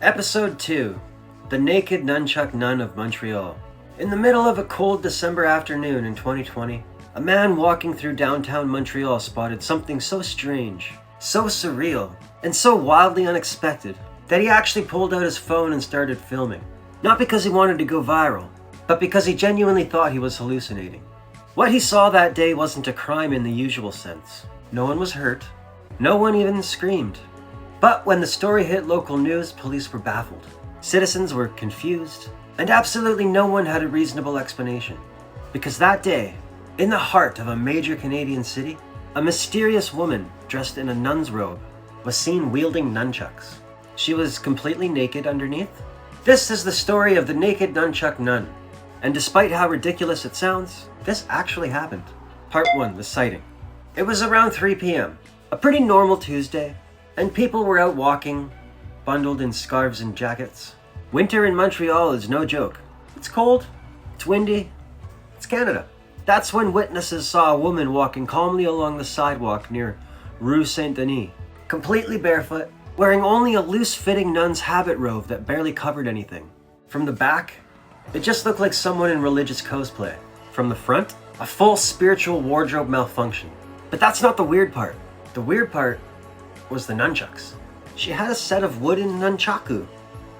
Episode 2. The Naked Nunchuk Nun of Montreal. In the middle of a cold December afternoon in 2020, a man walking through downtown Montreal spotted something so strange, so surreal, and so wildly unexpected that he actually pulled out his phone and started filming. Not because he wanted to go viral, but because he genuinely thought he was hallucinating. What he saw that day wasn't a crime in the usual sense. No one was hurt. No one even screamed. But when the story hit local news, police were baffled. Citizens were confused, and absolutely no one had a reasonable explanation. Because that day, in the heart of a major Canadian city, a mysterious woman dressed in a nun's robe was seen wielding nunchucks. She was completely naked underneath. This is the story of the Naked Nunchuk Nun. And despite how ridiculous it sounds, this actually happened. Part 1, the sighting. It was around 3 p.m., a pretty normal Tuesday, and people were out walking, bundled in scarves and jackets. Winter in Montreal is no joke. It's cold, it's windy, it's Canada. That's when witnesses saw a woman walking calmly along the sidewalk near Rue Saint-Denis, completely barefoot, wearing only a loose-fitting nun's habit robe that barely covered anything. From the back, it just looked like someone in religious cosplay. From the front, a full spiritual wardrobe malfunction. But that's not the weird part. The weird part was the nunchucks. She had a set of wooden nunchaku,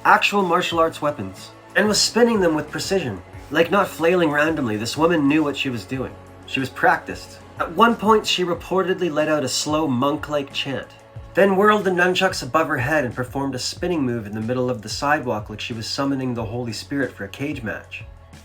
actual martial arts weapons, and was spinning them with precision. Like not flailing randomly, this woman knew what she was doing. She was practiced. At one point, she reportedly let out a slow monk-like chant, then whirled the nunchucks above her head and performed a spinning move in the middle of the sidewalk like she was summoning the Holy Spirit for a cage match.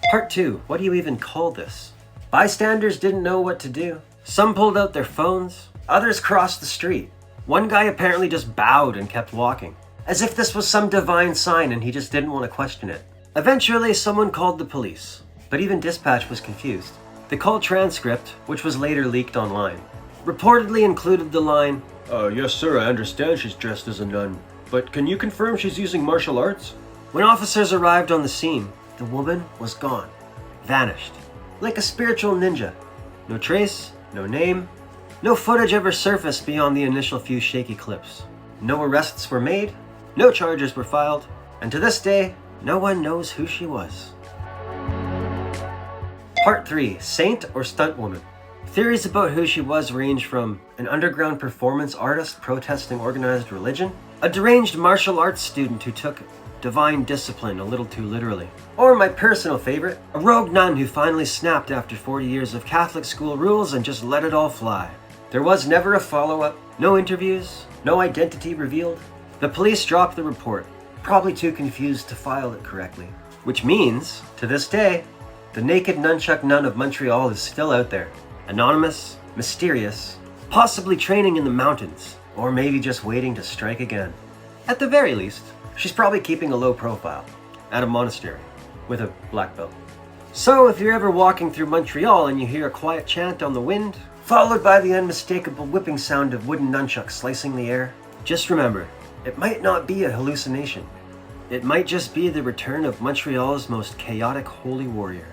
Part 2. What do you even call this? Bystanders didn't know what to do. Some pulled out their phones. Others crossed the street. One guy apparently just bowed and kept walking, as if this was some divine sign and he just didn't want to question it. Eventually, someone called the police, but even dispatch was confused. The call transcript, which was later leaked online, reportedly included the line, "Yes sir, I understand she's dressed as a nun, but can you confirm she's using martial arts?" When officers arrived on the scene, the woman was gone, vanished, like a spiritual ninja. No trace, no name, no footage ever surfaced beyond the initial few shaky clips. No arrests were made, no charges were filed, and to this day, no one knows who she was. Part 3. Saint or stunt woman. Theories about who she was range from an underground performance artist protesting organized religion, a deranged martial arts student who took divine discipline a little too literally, or my personal favorite, a rogue nun who finally snapped after 40 years of Catholic school rules and just let it all fly. There was never a follow-up, no interviews, no identity revealed. The police dropped the report, probably too confused to file it correctly. Which means, to this day, the Naked Nunchuk Nun of Montreal is still out there. Anonymous, mysterious, possibly training in the mountains, or maybe just waiting to strike again. At the very least, she's probably keeping a low profile, at a monastery, with a black belt. So if you're ever walking through Montreal and you hear a quiet chant on the wind, followed by the unmistakable whipping sound of wooden nunchucks slicing the air, just remember, it might not be a hallucination. It might just be the return of Montreal's most chaotic holy warrior.